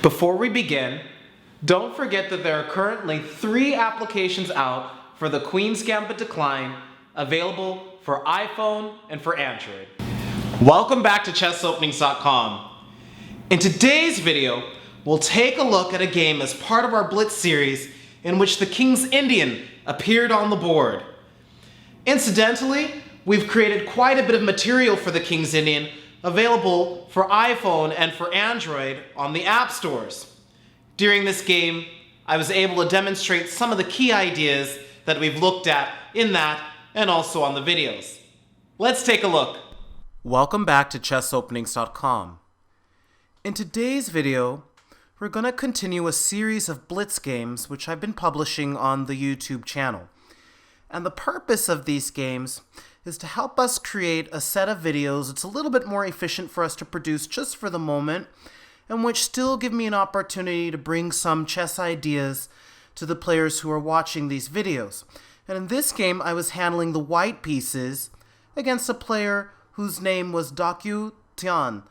Before we begin, don't forget that there are currently 3 applications out for the Queen's Gambit Decline, available for iPhone and for Android. Welcome back to chessopenings.com. In today's video, we'll take a look at a game as part of our Blitz series in which the King's Indian appeared on the board. Incidentally, we've created quite a bit of material for the King's Indian available for iPhone and for Android on the app stores. During this game, I was able to demonstrate some of the key ideas that we've looked at in that and also on the videos. Let's take a look. Welcome back to chessopenings.com. In today's video, we're going to continue a series of Blitz games which I've been publishing on the YouTube channel. And the purpose of these games is to help us create a set of videos that's a little bit more efficient for us to produce just for the moment, and which still give me an opportunity to bring some chess ideas to the players who are watching these videos. And in this game, I was handling the white pieces against a player whose name was Dokyu Tian.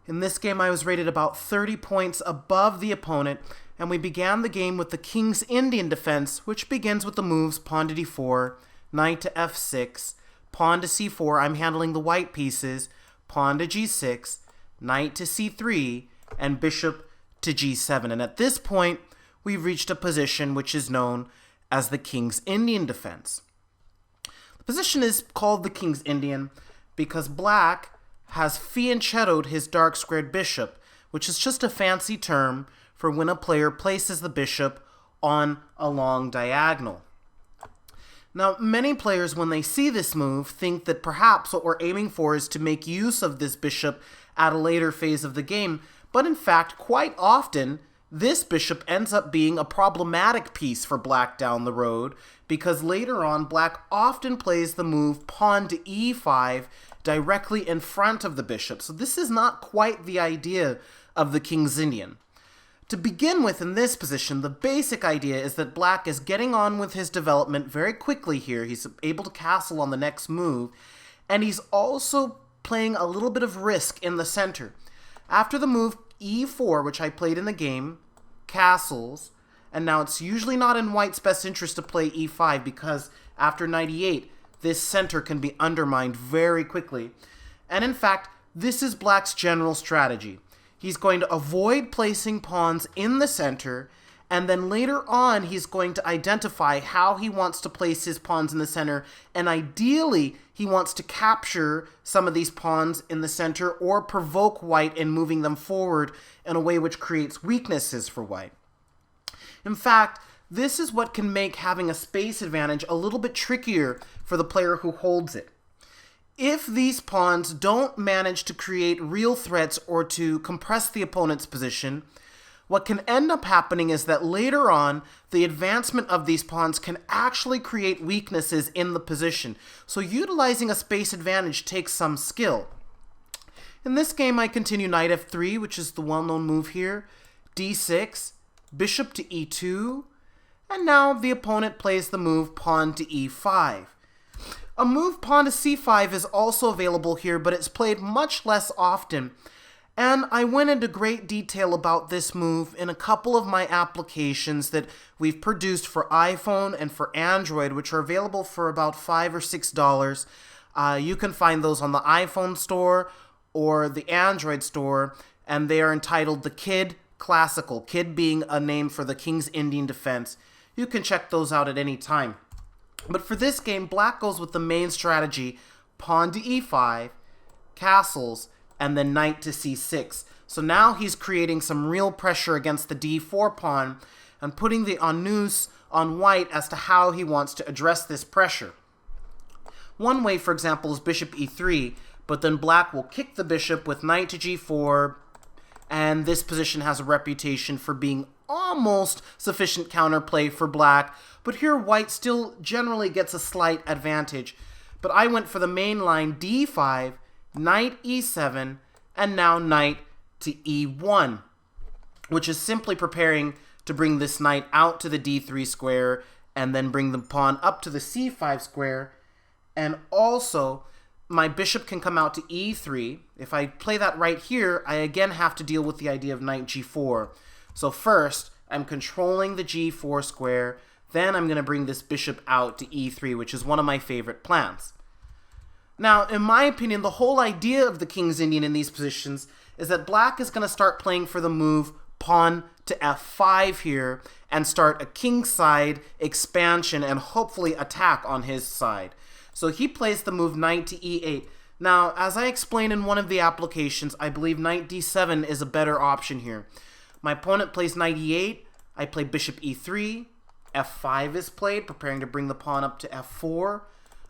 In this game, I was rated about 30 points above the opponent, and we began the game with the King's Indian defense, which begins with the moves pawn to d4, knight to f6, pawn to c4, I'm handling the white pieces, pawn to g6, knight to c3, and bishop to g7. And at this point, we've reached a position which is known as the King's Indian defense. The position is called the King's Indian because black has fianchettoed his dark squared bishop, which is just a fancy term for when a player places the bishop on a long diagonal. Now, many players, when they see this move, think that perhaps what we're aiming for is to make use of this bishop at a later phase of the game, but in fact, quite often, this bishop ends up being a problematic piece for black down the road, because later on, black often plays the move pawn to e5 directly in front of the bishop. So this is not quite the idea of the King's Indian. To begin with, in this position, the basic idea is that black is getting on with his development very quickly here. He's able to castle on the next move, and he's also playing a little bit of risk in the center. After the move e4, which I played in the game, castles, and now it's usually not in white's best interest to play e5 because after knight e8, this center can be undermined very quickly. And in fact, this is black's general strategy. He's going to avoid placing pawns in the center, and then later on he's going to identify how he wants to place his pawns in the center, and ideally he wants to capture some of these pawns in the center or provoke white in moving them forward in a way which creates weaknesses for white. In fact, this is what can make having a space advantage a little bit trickier for the player who holds it. If these pawns don't manage to create real threats or to compress the opponent's position, what can end up happening is that later on, the advancement of these pawns can actually create weaknesses in the position. So utilizing a space advantage takes some skill. In this game, I continue knight f3, which is the well-known move here, d6, bishop to e2, and now the opponent plays the move pawn to e5. A move pawn to c5 is also available here, but it's played much less often. And I went into great detail about this move in a couple of my applications that we've produced for iPhone and for Android, which are available for about $5 or $6. You can find those on the iPhone store or the Android store, and they are entitled The Kid Classical, Kid being a name for the King's Indian defense. You can check those out at any time. But for this game, black goes with the main strategy, pawn to e5, castles, and then knight to c6. So now he's creating some real pressure against the d4 pawn and putting the onus on white as to how he wants to address this pressure. One way, for example, is bishop e3, but then black will kick the bishop with knight to g4, and this position has a reputation for being almost sufficient counterplay for black, but here white still generally gets a slight advantage. But I went for the main line d5, knight e7, and now knight to e1, which is simply preparing to bring this knight out to the d3 square and then bring the pawn up to the c5 square, and also my bishop can come out to e3. If I play that right here, I again have to deal with the idea of knight g4. So first, I'm controlling the g4 square, then I'm going to bring this bishop out to e3, which is one of my favorite plans. Now, in my opinion, the whole idea of the King's Indian in these positions is that black is going to start playing for the move pawn to f5 here and start a kingside expansion and hopefully attack on his side. So he plays the move knight to e8. Now, as I explained in one of the applications, I believe knight d7 is a better option here. My opponent plays knight e8, I play bishop e3, f5 is played, preparing to bring the pawn up to f4.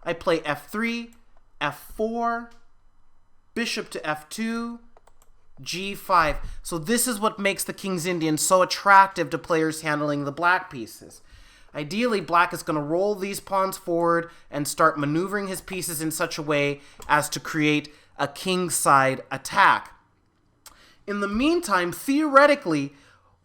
I play f3, f4, bishop to f2, g5. So this is what makes the King's Indian so attractive to players handling the black pieces. Ideally, black is going to roll these pawns forward and start maneuvering his pieces in such a way as to create a kingside attack. In the meantime, theoretically,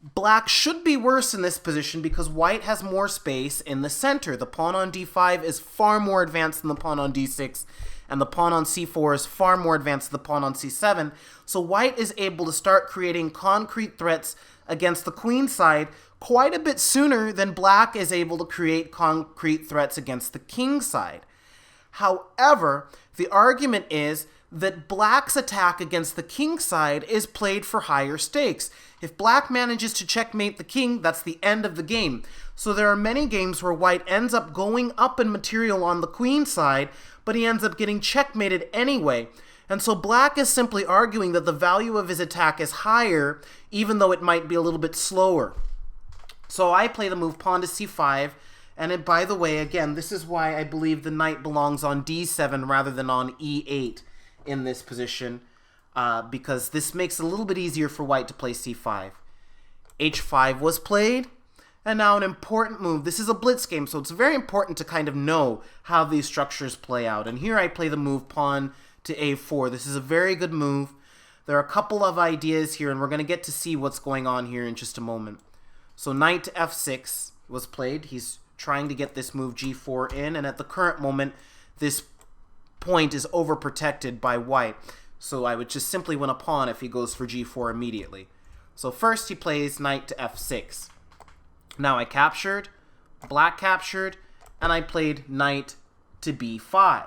black should be worse in this position because white has more space in the center. The pawn on d5 is far more advanced than the pawn on d6, and the pawn on c4 is far more advanced than the pawn on c7. So white is able to start creating concrete threats against the queen side quite a bit sooner than black is able to create concrete threats against the king side. However, the argument is that black's attack against the king side is played for higher stakes. If black manages to checkmate the king, that's the end of the game. So there are many games where white ends up going up in material on the queen side, but he ends up getting checkmated anyway. And so black is simply arguing that the value of his attack is higher, even though it might be a little bit slower. So I play the move pawn to c5, and by the way, again, this is why I believe the knight belongs on d7 rather than on e8 in this position, because this makes it a little bit easier for white to play c5. h5 was played, and now an important move. This is a blitz game, so it's very important to kind of know how these structures play out. And here I play the move pawn to a4. This is a very good move. There are a couple of ideas here, and we're going to get to see what's going on here in just a moment. So knight to f6 was played. He's trying to get this move g4 in, and at the current moment, this point is overprotected by white. So I would just simply win a pawn if he goes for g4 immediately. So first he plays knight to f6. Now I captured, black captured, and I played knight to b5.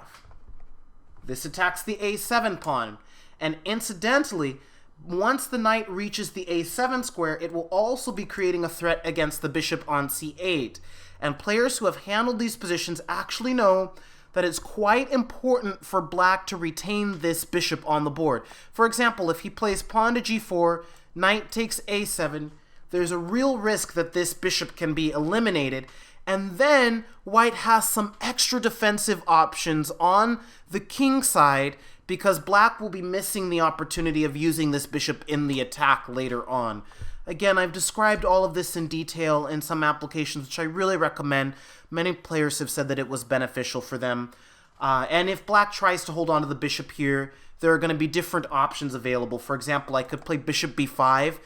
This attacks the a7 pawn, and incidentally, once the knight reaches the a7 square, it will also be creating a threat against the bishop on c8. And players who have handled these positions actually know that it's quite important for black to retain this bishop on the board. For example, if he plays pawn to g4, knight takes a7, there's a real risk that this bishop can be eliminated, and then white has some extra defensive options on the king side because black will be missing the opportunity of using this bishop in the attack later on. Again, I've described all of this in detail in some applications, which I really recommend. Many players have said that it was beneficial for them. And if black tries to hold on to the bishop here, there are going to be different options available. For example, I could play bishop b5,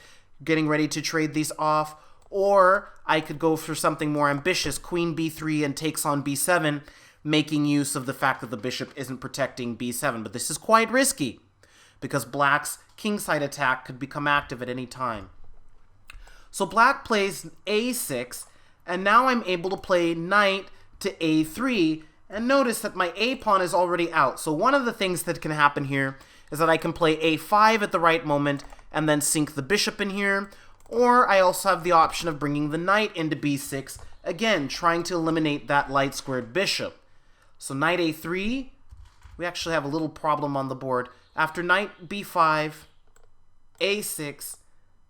getting ready to trade these off, or I could go for something more ambitious, queen b3 and takes on b7, making use of the fact that the bishop isn't protecting b7. But this is quite risky, because black's kingside attack could become active at any time. So black plays a6, and now I'm able to play knight to a3, and notice that my a pawn is already out. So one of the things that can happen here is that I can play a5 at the right moment and then sink the bishop in here, or I also have the option of bringing the knight into b6, again, trying to eliminate that light squared bishop. So knight a3, we actually have a little problem on the board. After knight b5, a6,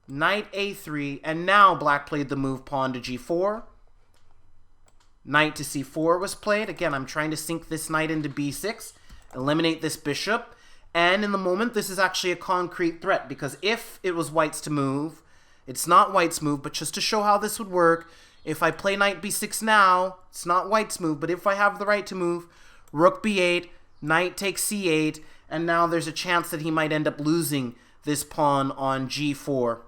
knight a3, and now black played the move pawn to g4. Knight to c4 was played. Again, I'm trying to sink this knight into b6, eliminate this bishop, and in the moment, this is actually a concrete threat, because if it was white's to move, it's not white's move, but just to show how this would work, if I play knight b6 now, it's not white's move, but if I have the right to move, rook b8, knight takes c8, and now there's a chance that he might end up losing this pawn on g4.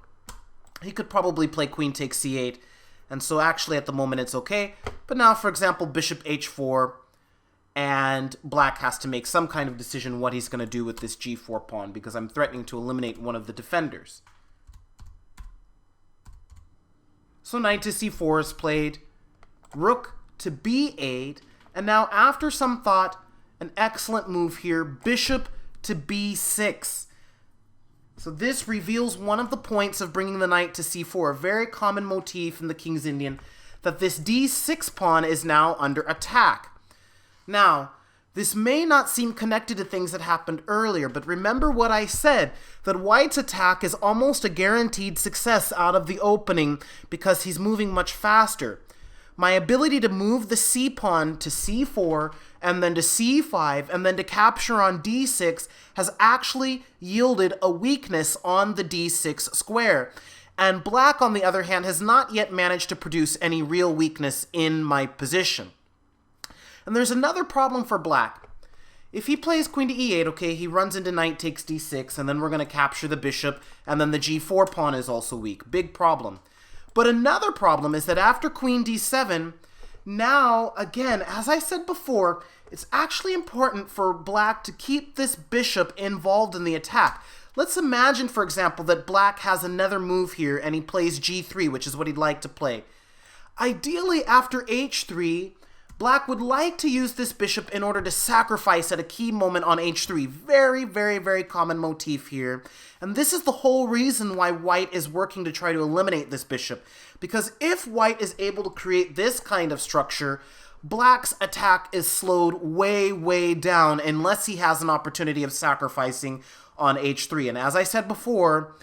He could probably play queen takes c8, and so actually at the moment it's okay. But now, for example, bishop h4, and black has to make some kind of decision what he's going to do with this g4 pawn, because I'm threatening to eliminate one of the defenders. So knight to c4 is played, rook to b8, and now after some thought, an excellent move here, bishop to b6. So this reveals one of the points of bringing the knight to c4, a very common motif in the King's Indian, that this d6 pawn is now under attack. Now, this may not seem connected to things that happened earlier, but remember what I said, that white's attack is almost a guaranteed success out of the opening because he's moving much faster. My ability to move the c pawn to c4 and then to c5 and then to capture on d6 has actually yielded a weakness on the d6 square. And black, on the other hand, has not yet managed to produce any real weakness in my position. And there's another problem for black. If he plays queen to e8, okay, he runs into knight takes d6, and then we're going to capture the bishop, and then the g4 pawn is also weak. Big problem. But another problem is that after queen d7, now, again, as I said before, it's actually important for black to keep this bishop involved in the attack. Let's imagine, for example, that black has another move here, and he plays g3, which is what he'd like to play. Ideally, after h3, black would like to use this bishop in order to sacrifice at a key moment on h3. Very, very, very common motif here. And this is the whole reason why white is working to try to eliminate this bishop. Because if white is able to create this kind of structure, black's attack is slowed way, way down unless he has an opportunity of sacrificing on h3. And as I said before,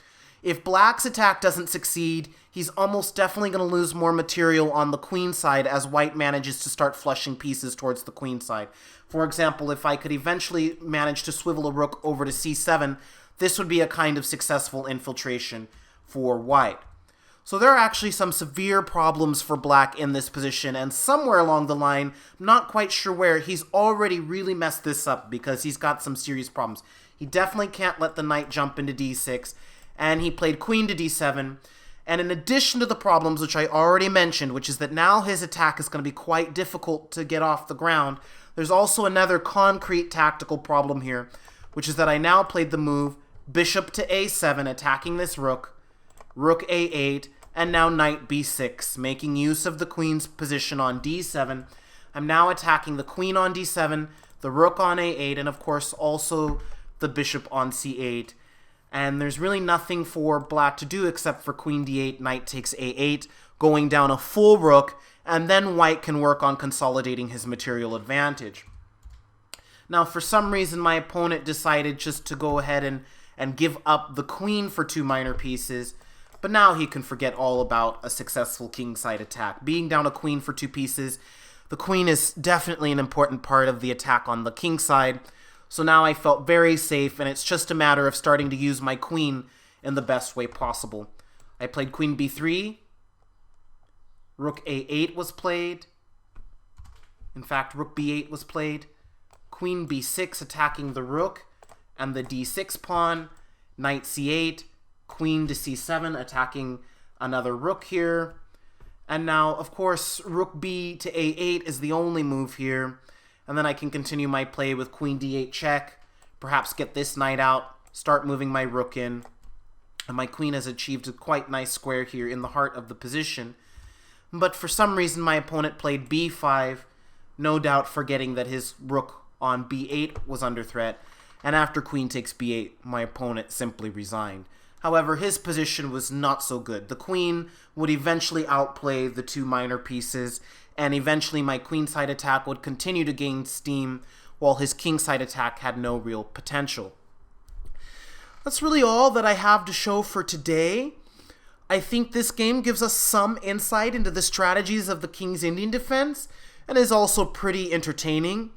if black's attack doesn't succeed, he's almost definitely going to lose more material on the queen side as white manages to start flushing pieces towards the queen side. For example, if I could eventually manage to swivel a rook over to c7, this would be a kind of successful infiltration for white. So there are actually some severe problems for black in this position, and somewhere along the line, I'm not quite sure where, he's already really messed this up because he's got some serious problems. He definitely can't let the knight jump into d6, and he played queen to d7. And in addition to the problems which I already mentioned, which is that now his attack is going to be quite difficult to get off the ground, there's also another concrete tactical problem here, which is that I now played the move bishop to a7, attacking this rook, rook a8, and now knight b6, making use of the queen's position on d7. I'm now attacking the queen on d7, the rook on a8, and of course also the bishop on c8. And there's really nothing for black to do except for queen d8, knight takes a8, going down a full rook, and then white can work on consolidating his material advantage. Now, for some reason, my opponent decided just to go ahead and give up the queen for two minor pieces, but now he can forget all about a successful kingside attack. Being down a queen for two pieces, the queen is definitely an important part of the attack on the king side. So now I felt very safe, and it's just a matter of starting to use my queen in the best way possible. I played queen b3, rook a8 was played. In fact, rook b8 was played. Queen b6 attacking the rook and the d6 pawn. Knight c8, queen to c7 attacking another rook here. And now, of course, rook b to a8 is the only move here. And then I can continue my play with queen d8 check, perhaps get this knight out, start moving my rook in. And my queen has achieved a quite nice square here in the heart of the position. But for some reason, my opponent played b5, no doubt forgetting that his rook on b8 was under threat. And after queen takes b8, my opponent simply resigned. However, his position was not so good. The queen would eventually outplay the two minor pieces, and eventually my queenside attack would continue to gain steam, while his kingside attack had no real potential. That's really all that I have to show for today. I think this game gives us some insight into the strategies of the King's Indian defense, and is also pretty entertaining.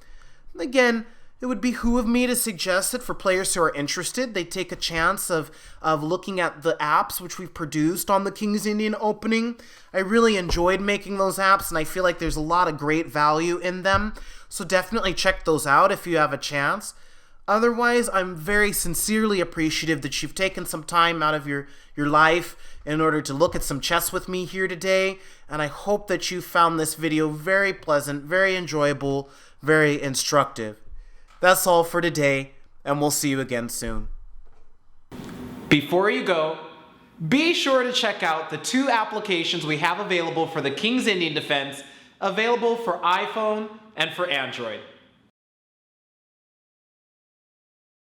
Again, it would behoove me to suggest that for players who are interested, they take a chance of looking at the apps which we've produced on the King's Indian opening. I really enjoyed making those apps, and I feel like there's a lot of great value in them. So definitely check those out if you have a chance. Otherwise, I'm very sincerely appreciative that you've taken some time out of your life in order to look at some chess with me here today. And I hope that you found this video very pleasant, very enjoyable, very instructive. That's all for today, and we'll see you again soon. Before you go, be sure to check out the 2 applications we have available for the King's Indian Defense, available for iPhone and for Android.